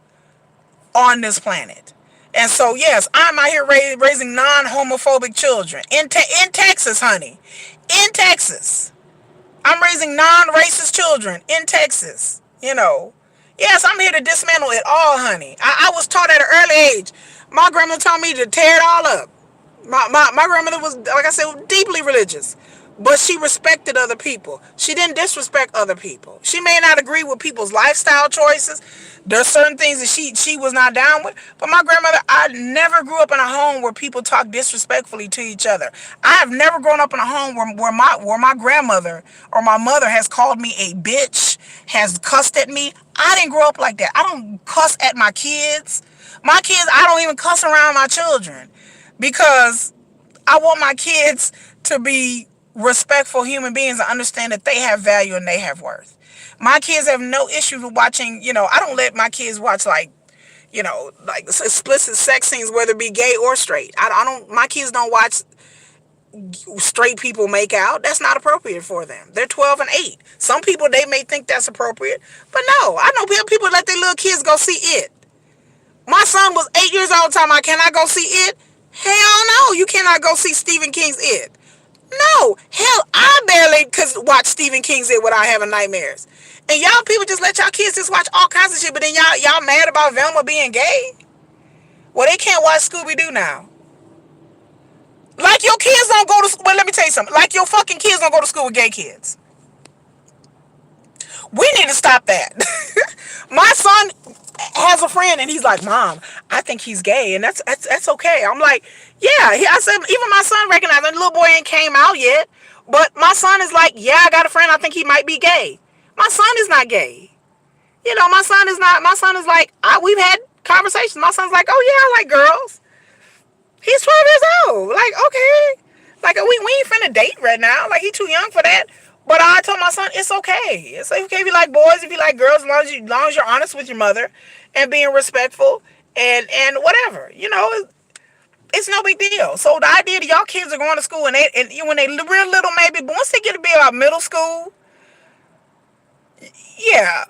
on this planet. And so, yes, I'm out here raising non-homophobic children in Texas, honey. In Texas. I'm raising non-racist children in Texas. Yes, I'm here to dismantle it all, honey. I was taught at an early age. My grandma taught me to tear it all up. My grandmother was, like I said, deeply religious, but she respected other people. She didn't disrespect other people. She may not agree with people's lifestyle choices. There's certain things that she was not down with. But my grandmother, I never grew up in a home where people talk disrespectfully to each other. I have never grown up in a home where my grandmother or my mother has called me a bitch, has cussed at me. I didn't grow up like that. I don't cuss at my kids. My kids, I don't even cuss around my children, because I want my kids to be respectful human beings and understand that they have value and they have worth. My kids have no issues with watching, I don't let my kids watch like explicit sex scenes, whether it be gay or straight. I don't, my kids don't watch straight people make out. That's not appropriate for them. They're 12 and 8. Some people, they may think that's appropriate, but no, I know people let their little kids go see it. My son was 8 years old, talking about, can I go see it? Hell no, you cannot go see Stephen King's It. No, hell, I barely could watch Stephen King's It without having nightmares. And y'all people just let y'all kids just watch all kinds of shit, but then y'all mad about Velma being gay? Well, they can't watch Scooby Doo now. Like your kids don't go to, well, let me tell you something. Like your fucking kids don't go to school with gay kids. We need to stop that. My son has a friend and he's like, Mom, I think he's gay, and that's okay. I'm like, yeah. I said, even my son recognized it. The little boy ain't came out yet, but my son is like, yeah, I got a friend, I think he might be gay. My son is not gay. My son is not. My son is like, we've had conversations. My son's like, oh yeah, I like girls. He's 12 years old. Like, okay. Like, we ain't finna date right now. Like, he too young for that. But I told my son, it's okay. It's okay if you like boys, if you like girls, as long as you're honest with your mother and being respectful and whatever. It's no big deal. So the idea that y'all kids are going to school and when they real little, maybe, but once they get to be about middle school, yeah,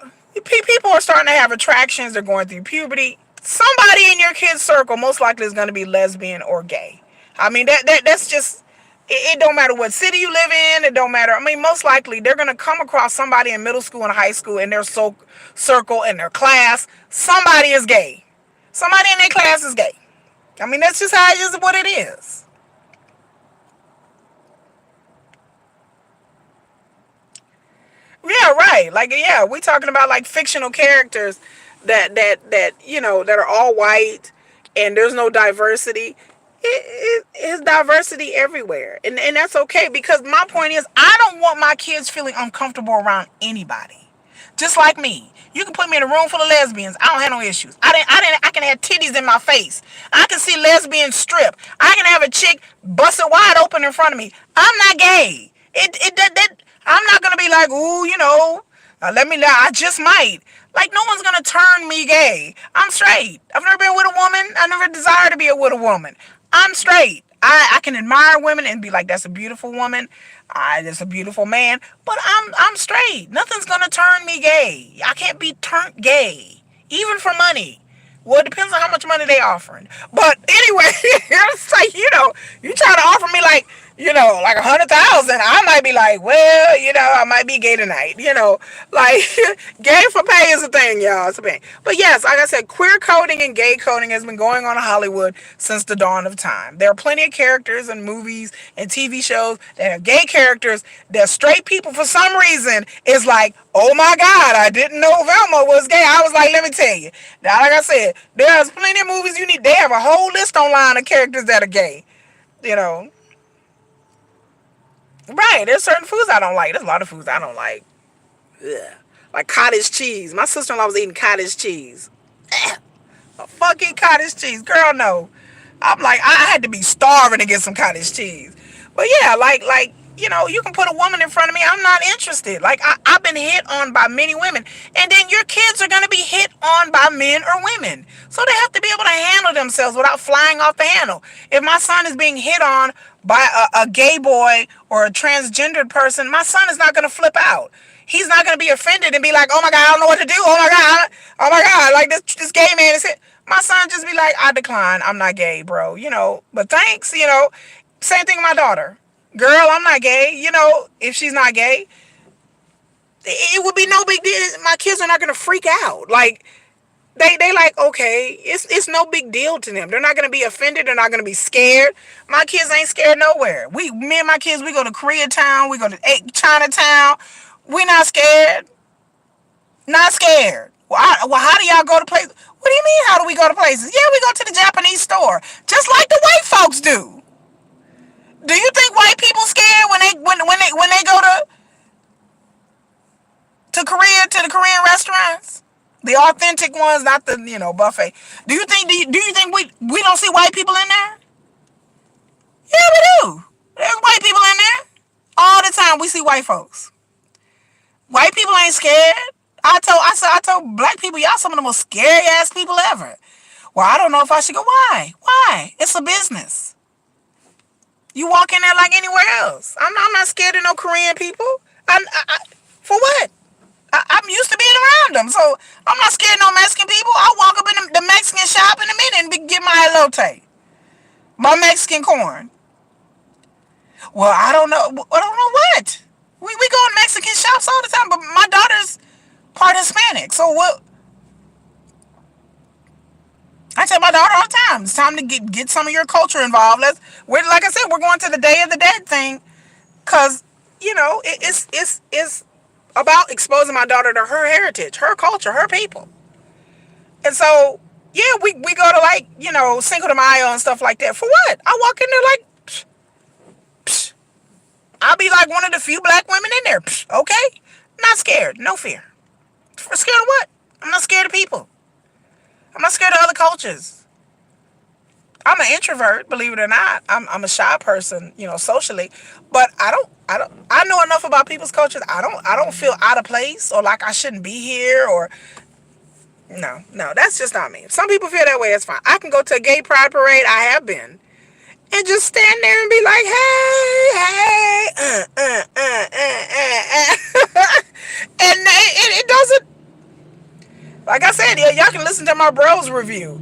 people are starting to have attractions. They're going through puberty. Somebody in your kid's circle most likely is going to be lesbian or gay. I mean, that's just, it don't matter what city you live in. It don't matter. I mean, most likely they're going to come across somebody in middle school and high school in their circle, in their class. Somebody is gay. Somebody in their class is gay. I mean, that's just how it is, what it is. Yeah, right. Like, yeah, we talking about like fictional characters that are all white and there's no diversity. It is diversity everywhere, and that's okay, because my point is, I don't want my kids feeling uncomfortable around anybody. Just like me, you can put me in a room full of lesbians. I don't have no issues. I can have titties in my face. I can see lesbians strip. I can have a chick bust it wide open in front of me. I'm not gay. I'm not gonna be like, ooh, let me know. I just might. Like, no one's gonna turn me gay. I'm straight. I've never been with a woman. I never desire to be with a woman. I'm straight. I can admire women and be like, that's a beautiful woman. That's a beautiful man. But I'm straight. Nothing's gonna turn me gay. I can't be turned gay, even for money. Well, it depends on how much money they offering. But anyway, it's like, you try to offer me like 100,000. I might be like, well, I might be gay tonight. Like, gay for pay is a thing, y'all. It's a thing. But yes, like I said, queer coding and gay coding has been going on in Hollywood since the dawn of time. There are plenty of characters in movies and TV shows that have gay characters that straight people, for some reason, is like, oh my God, I didn't know Velma was gay. I was like, let me tell you. Now, like I said, there's plenty of movies they have a whole list online of characters that are gay. Right, there's certain foods I don't like. There's a lot of foods I don't like. Ugh. Like cottage cheese. My sister-in-law was eating cottage cheese. A fucking cottage cheese. Girl, no. I'm like, I had to be starving to get some cottage cheese. But yeah, you can put a woman in front of me. I'm not interested. Like, I've been hit on by many women. And then your kids are going to be hit on by men or women. So they have to be able to handle themselves without flying off the handle. If my son is being hit on by a gay boy or a transgendered person, my son is not going to flip out. He's not going to be offended and be like, oh my God, I don't know what to do. Oh my God, like this gay man is hit. My son just be like, I decline. I'm not gay, bro. But thanks. Same thing with my daughter. Girl, I'm not gay. If she's not gay, it would be no big deal. My kids are not gonna freak out. Like they like, okay, it's no big deal to them. They're not gonna be offended. They're not gonna be scared. My kids ain't scared nowhere. Me and my kids, we go to Koreatown. We go to Chinatown. We not scared. Not scared. Well, how do y'all go to places? What do you mean? How do we go to places? Yeah, we go to the Japanese store, just like the white folks do. Do you think white people scared when they go to Korea, to the Korean restaurants? The authentic ones, not the buffet. Do you think we don't see white people in there? Yeah, we do. There's white people in there all the time. We see white folks. White people ain't scared. I told black people, y'all some of the most scary ass people ever. Well, I don't know if I should go. Why? Why? It's a business. You walk in there like anywhere else. I'm not scared of no Korean people. For what? I'm used to being around them, so I'm not scared of no Mexican people. I'll walk up in the Mexican shop in a minute and get my elote, my Mexican corn. Well, I don't know. I don't know what. We go in Mexican shops all the time, but my daughter's part Hispanic. So what? I tell my daughter all the time, it's time to get some of your culture involved. Like I said, we're going to the Day of the Dead thing, cause it's about exposing my daughter to her heritage, her culture, her people. And so yeah, we go to like Cinco de Mayo and stuff like that. For what? I walk in there like, psh, psh. I'll be like one of the few black women in there. Psh, okay, not scared, no fear. Scared of what? I'm not scared of people. I'm not scared of other cultures. I'm an introvert, believe it or not. I'm a shy person, socially, but I know enough about people's cultures. I don't feel out of place or like I shouldn't be here or no, that's just not me. Some people feel that way, it's fine. I can go to a gay pride parade, I have been, and just stand there and be like, hey, and it doesn't. Like I said, y'all can listen to my bros review.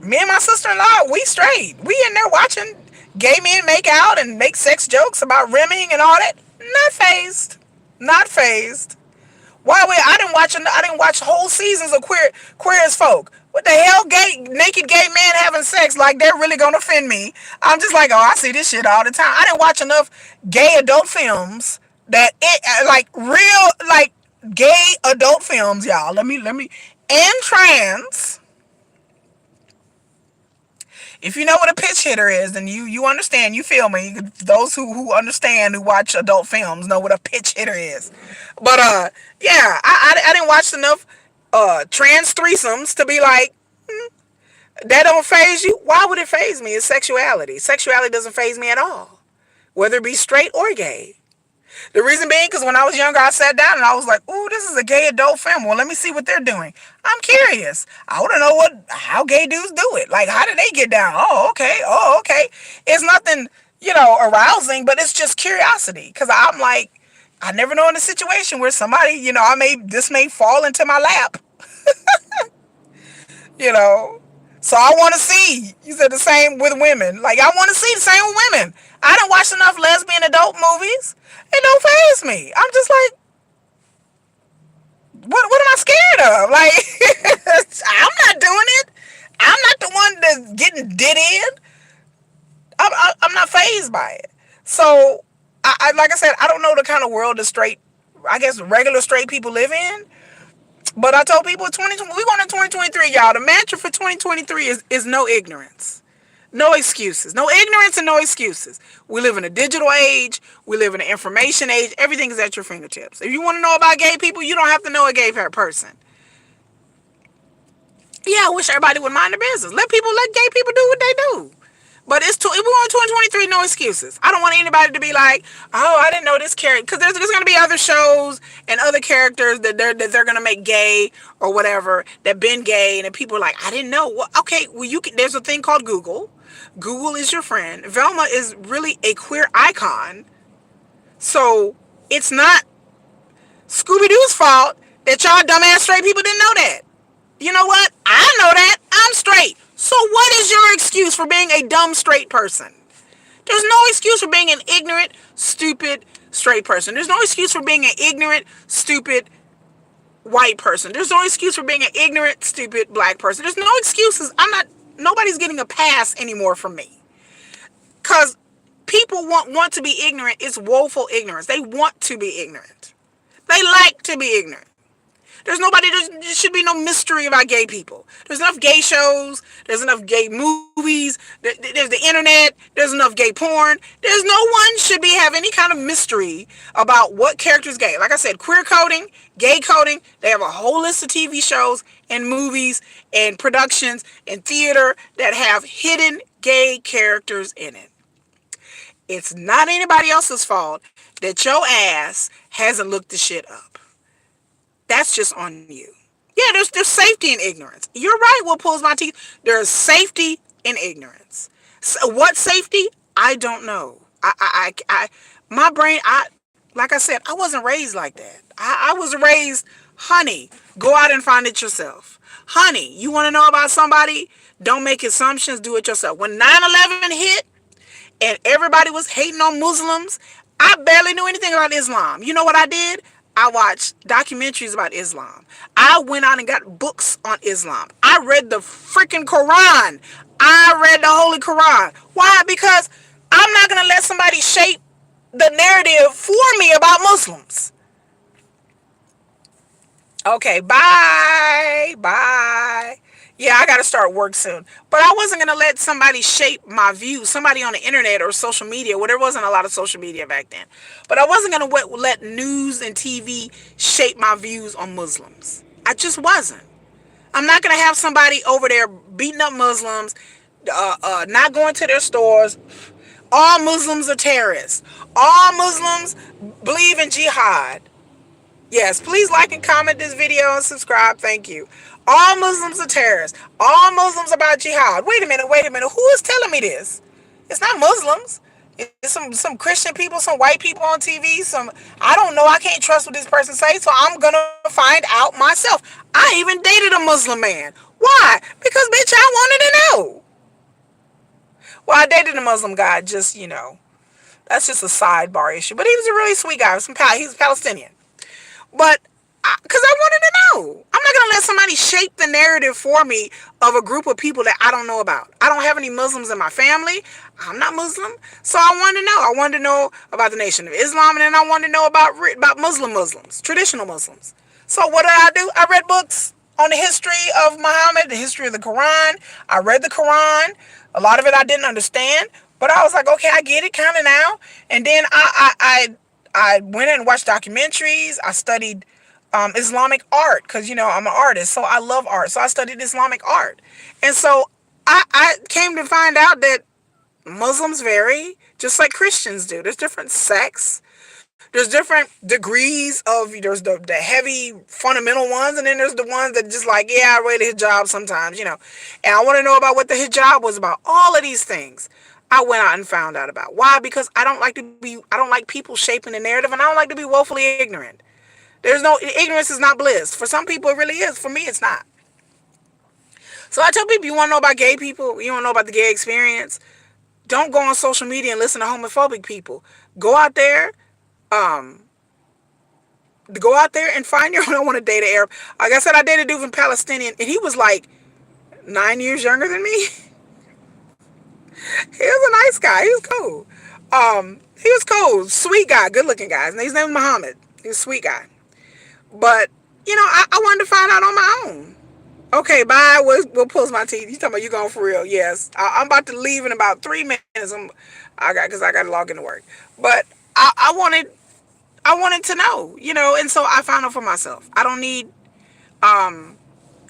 Me and my sister-in-law, we straight. We in there watching gay men make out and make sex jokes about rimming and all that. Not phased. Not phased. Why? Wait, I didn't watch whole seasons of Queer as Folk. What the hell? Naked gay men having sex like they're really gonna offend me. I'm just like, oh, I see this shit all the time. I didn't watch enough gay adult films that like real like gay adult films, y'all. Let me and trans. If you know what a pitch hitter is, then you understand. You feel me? Those who understand, who watch adult films, know what a pitch hitter is. But yeah, I didn't watch enough trans threesomes to be like, that don't phase you. Why would it phase me? It's sexuality. Sexuality doesn't phase me at all, whether it be straight or gay. The reason being, because when I was younger, I sat down and I was like, ooh, this is a gay adult film. Well, let me see what they're doing. I'm curious. I want to know how gay dudes do it. Like, how do they get down? Oh, okay. It's nothing, arousing, but it's just curiosity. Because I'm like, I never know in a situation where somebody, this may fall into my lap. you know. So I want to see. You said the same with women. Like, I want to see the same with women. I don't watch enough lesbian adult movies. It don't faze me. I'm just like, what am I scared of? Like, I'm not doing it. I'm not the one that's getting did in. I'm not fazed by it. So, I like I said, I don't know the kind of world the straight, I guess regular straight people live in. But I told people, we going to 2023, y'all. The mantra for 2023 is no ignorance. No excuses. No ignorance and no excuses. We live in a digital age. We live in an information age. Everything is at your fingertips. If you want to know about gay people, you don't have to know a gay person. Yeah, I wish everybody would mind their business. Let gay people do what they do. But we're on 2023, no excuses. I don't want anybody to be like, oh, I didn't know this character. Because there's going to be other shows and other characters that they're going to make gay or whatever that been gay. And people are like, I didn't know. Well, okay, there's a thing called Google. Google is your friend. Velma is really a queer icon. So it's not Scooby Doo's fault that y'all dumbass straight people didn't know that. You know what? I know that. I'm straight. So what is your excuse for being a dumb straight person? There's no excuse for being an ignorant, stupid straight person. There's no excuse for being an ignorant, stupid white person. There's no excuse for being an ignorant, stupid black person. There's no excuses. Nobody's getting a pass anymore from me. Because people want to be ignorant. It's woeful ignorance. They want to be ignorant. They like to be ignorant. There should be no mystery about gay people. There's enough gay shows. There's enough gay movies. There's the internet. There's enough gay porn. There's no one should have any kind of mystery about what character is gay. Like I said, queer coding, gay coding, they have a whole list of TV shows and movies and productions and theater that have hidden gay characters in it. It's not anybody else's fault that your ass hasn't looked the shit up. That's just on you. Yeah, there's safety in ignorance. You're right, what pulls my teeth. There's safety in ignorance. So what safety? I don't know. My brain, like I said, I wasn't raised like that. I was raised, honey, go out and find it yourself. Honey, you want to know about somebody? Don't make assumptions, do it yourself. When 9/11 hit and everybody was hating on Muslims, I barely knew anything about Islam. You know what I did? I watched documentaries about Islam. I went out and got books on Islam. I read the freaking Quran. I read the Holy Quran. Why? Because I'm not going to let somebody shape the narrative for me about Muslims. Okay, bye. Bye. Yeah, I got to start work soon. But I wasn't going to let somebody shape my views, somebody on the internet or social media. Well, there wasn't a lot of social media back then. But I wasn't going to let news and TV shape my views on Muslims. I just wasn't. I'm not going to have somebody over there beating up Muslims, not going to their stores. All Muslims are terrorists. All Muslims believe in jihad. Yes, please like and comment this video and subscribe. Thank you. All Muslims are terrorists. All Muslims about jihad. Wait a minute. Who is telling me this? It's not Muslims. It's some Christian people, some white people on TV. I don't know. I can't trust what this person says, so I'm going to find out myself. I even dated a Muslim man. Why? Because, bitch, I wanted to know. Well, I dated a Muslim guy, just, that's just a sidebar issue. But he was a really sweet guy. He was Palestinian. But, because I wanted to know. I'm not going to let somebody shape the narrative for me of a group of people that I don't know about. I don't have any Muslims in my family. I'm not Muslim. So I wanted to know. I wanted to know about the Nation of Islam, and then I wanted to know about Muslims, traditional Muslims. So what did? I read books on the history of Muhammad, the history of the Quran. I read the Quran. A lot of it I didn't understand. But I was like, okay, I get it kind of now. And then I went and watched documentaries. I studied Islamic art because, I'm an artist. So I love art. So I studied Islamic art. And so I came to find out that Muslims vary just like Christians do. There's different sects. There's different degrees of, there's the heavy fundamental ones, and then there's the ones that just like, yeah, I wear the hijab sometimes, And I want to know about what the hijab was about. All of these things I went out and found out about. Why? Because I don't like people shaping the narrative, and I don't like to be woefully ignorant. Ignorance is not bliss. For some people it really is. For me, it's not. So I tell people, you want to know about gay people? You want to know about the gay experience? Don't go on social media and listen to homophobic people. Go out there and find your own. I want to date an Arab. Like I said, I dated a dude from Palestinian, and he was like 9 years younger than me. He was a nice guy. He was cool. He was cool. Sweet guy. Good looking guy. His name was Muhammad. He was a sweet guy. But, I wanted to find out on my own. Okay, bye. What pulls my teeth? You talking about you going for real? Yes. I'm about to leave in about 3 minutes. Because I got to log into work. But I wanted to know, and so I found out for myself. I don't need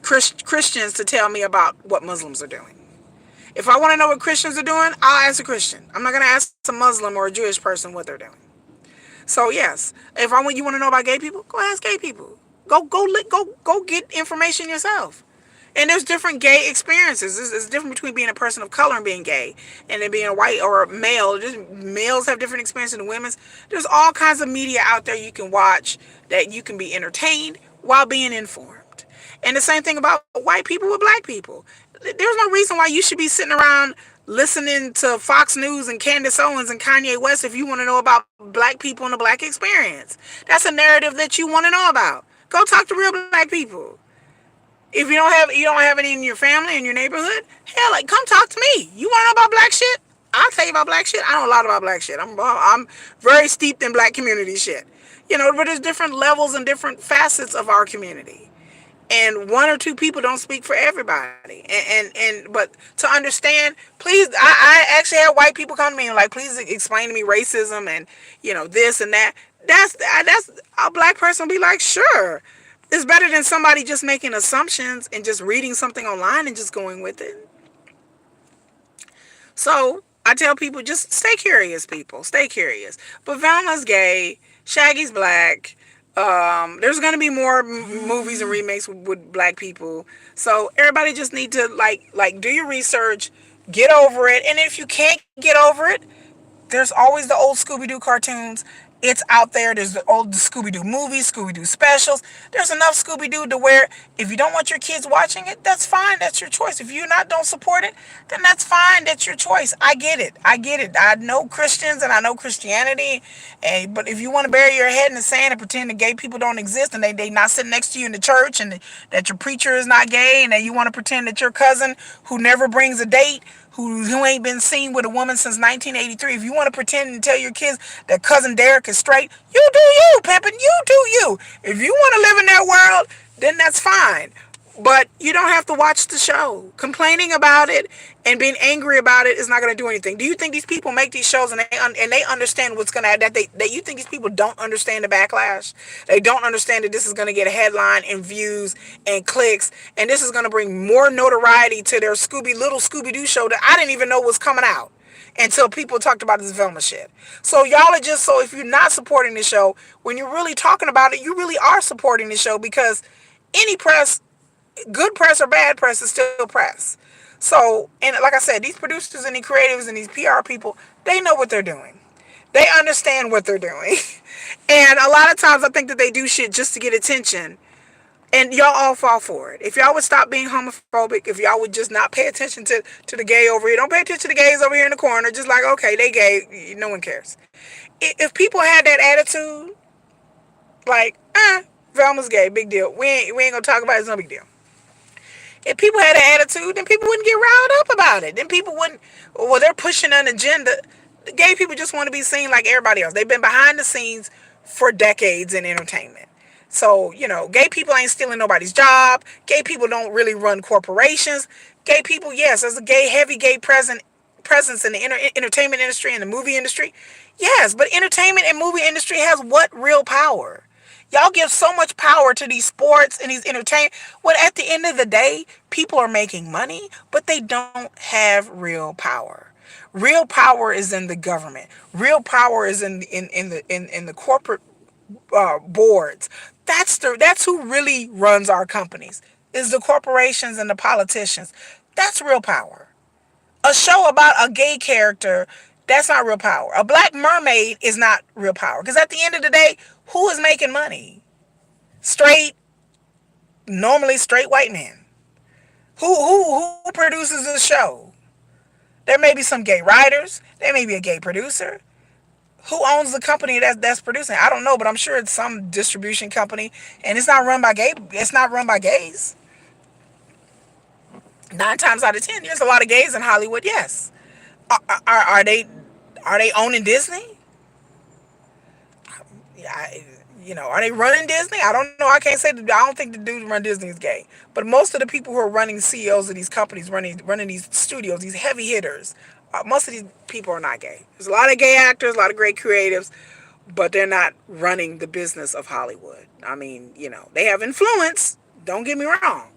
Christians to tell me about what Muslims are doing. If I want to know what Christians are doing, I'll ask a Christian. I'm not going to ask a Muslim or a Jewish person what they're doing. So yes, if you want to know about gay people, go ask gay people. Go get information yourself. And there's different gay experiences. There's different between being a person of color and being gay, and then being a white or a male. Males have different experiences than women's. There's all kinds of media out there you can watch that you can be entertained while being informed. And the same thing about white people with black people. There's no reason why you should be sitting around listening to Fox News and Candace Owens and Kanye West if you want to know about black people and the black experience. That's a narrative that you want to know about. Go talk to real black people. If you don't have any in your family, in your neighborhood, hell, like, come talk to me. You want to know about black shit? I'll tell you about black shit. I know a lot about black shit. I'm very steeped in black community shit. But there's different levels and different facets of our community, and one or two people don't speak for everybody. And but to understand, please, I actually had white people come to me and like, please explain to me racism and this and that. That's a black person will be like, sure. It's better than somebody just making assumptions and just reading something online and just going with it. So I tell people, just stay curious, people. Stay curious. But Velma's gay. Shaggy's black. There's gonna be more movies and remakes with black people. So everybody just need to like do your research, get over it, and if you can't get over it, there's always the old Scooby Doo cartoons. It's out there. There's the old Scooby Doo movies, Scooby Doo specials. There's enough Scooby Doo to where if you don't want your kids watching it, that's fine. That's your choice. If you don't support it, then that's fine. That's your choice. I get it. I get it. I know Christians and I know Christianity. But if you want to bury your head in the sand and pretend that gay people don't exist and they not sitting next to you in the church and that your preacher is not gay and that you want to pretend that your cousin who never brings a date who ain't been seen with a woman since 1983. If you want to pretend and tell your kids that cousin Derek is straight, you do you, Pippin. You do you. If you want to live in that world, then that's fine. But you don't have to watch the show. Complaining about it and being angry about it is not going to do anything. Do you think these people make these shows and they understand what's going to that you think these people don't understand the backlash? They don't understand that this is going to get a headline and views and clicks, and this is going to bring more notoriety to their little Scooby Doo show that I didn't even know was coming out until people talked about this Velma shit. So y'all are just, so if you're not supporting the show, when you're really talking about it, you really are supporting the show, because any press, good press or bad press, is still press. So, and like I said, these producers and these creatives and these PR people, they know what they're doing. They understand what they're doing. And a lot of times I think that they do shit just to get attention. And y'all all fall for it. If y'all would stop being homophobic, if y'all would just not pay attention to the gay over here, don't pay attention to the gays over here in the corner, just like, okay, they gay, no one cares. If people had that attitude, like, Velma's gay, big deal. We ain't gonna talk about it, it's no big deal. If people had an attitude, then people wouldn't get riled up about it. Then people wouldn't, well, they're pushing an agenda. The gay people just want to be seen like everybody else. They've been behind the scenes for decades in entertainment. So, gay people ain't stealing nobody's job. Gay people don't really run corporations. Gay people, yes, there's a heavy gay presence in the entertainment industry and the movie industry. Yes, but entertainment and movie industry has what real power? Y'all give so much power to these sports and these entertainment. Well, at the end of the day, people are making money, but they don't have real power. Real power is in the government. Real power is in the corporate boards. That's who really runs our companies. Is the corporations and the politicians. That's real power. A show about a gay character, that's not real power. A black mermaid is not real power. Because at the end of the day, who is making money? Straight, normally straight white men. Who produces the show? There may be some gay writers. There may be a gay producer. Who owns the company that's producing? I don't know, but I'm sure it's some distribution company, and it's not run by gay. It's not run by gays. 9 times out of 10, there's a lot of gays in Hollywood. Yes, are they owning Disney? Yeah, are they running Disney? I don't know. I can't say that. I don't think the dude run Disney is gay. But most of the people who are running CEOs of these companies, running these studios, these heavy hitters, most of these people are not gay. There's a lot of gay actors, a lot of great creatives, but they're not running the business of Hollywood. I mean, they have influence. Don't get me wrong.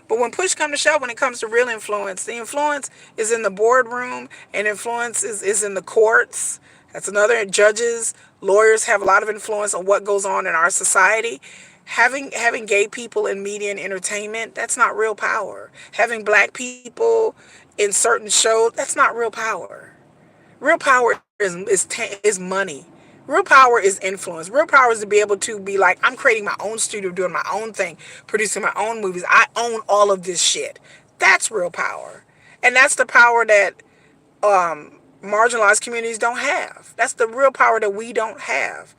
But when push comes to shove, when it comes to real influence, the influence is in the boardroom, and influence is in the courts. That's another. Judges, lawyers have a lot of influence on what goes on in our society. Having gay people in media and entertainment, that's not real power. Having black people in certain shows, that's not real power. Real power is money. Real power is influence. Real power is to be able to be like, I'm creating my own studio, doing my own thing, producing my own movies. I own all of this shit. That's real power. And that's the power that marginalized communities don't have. That's the real power that we don't have.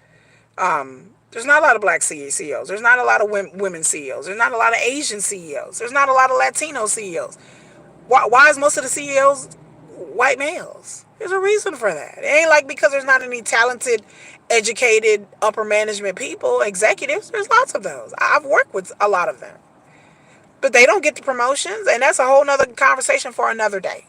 There's not a lot of black CEOs. There's not a lot of women CEOs. There's not a lot of Asian CEOs. There's not a lot of Latino CEOs. Why is most of the CEOs white males? There's a reason for that. It ain't like because there's not any talented, educated, upper management people, executives. There's lots of those. I've worked with a lot of them. But they don't get the promotions, and that's a whole nother conversation for another day.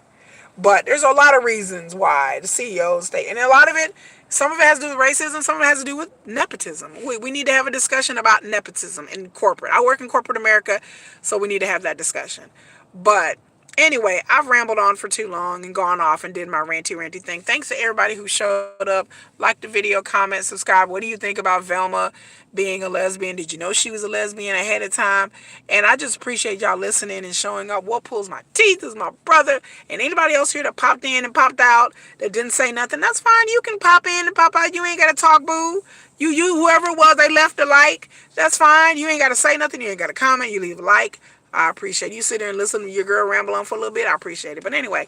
But there's a lot of reasons why the CEOs stay. And a lot of it, some of it has to do with racism, some of it has to do with nepotism. We need to have a discussion about nepotism in corporate. I work in corporate America, so we need to have that discussion. But anyway, I've rambled on for too long and gone off and did my ranty thing. Thanks to everybody who showed up, liked the video, comment, subscribe. What do you think about Velma being a lesbian? Did you know she was a lesbian ahead of time? And I just appreciate y'all listening and showing up. What pulls my teeth is my brother. And anybody else here that popped in and popped out that didn't say nothing, that's fine. You can pop in and pop out. You ain't got to talk, boo. You, whoever it was, they left a like. That's fine. You ain't got to say nothing. You ain't got to comment. You leave a like. I appreciate you. Sit there and listen to your girl ramble on for a little bit. I appreciate it. But anyway,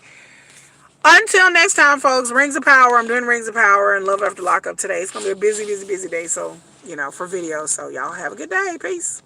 until next time, folks, Rings of Power. I'm doing Rings of Power and Love After Lockup today. It's going to be a busy day. So, for videos. So, y'all have a good day. Peace.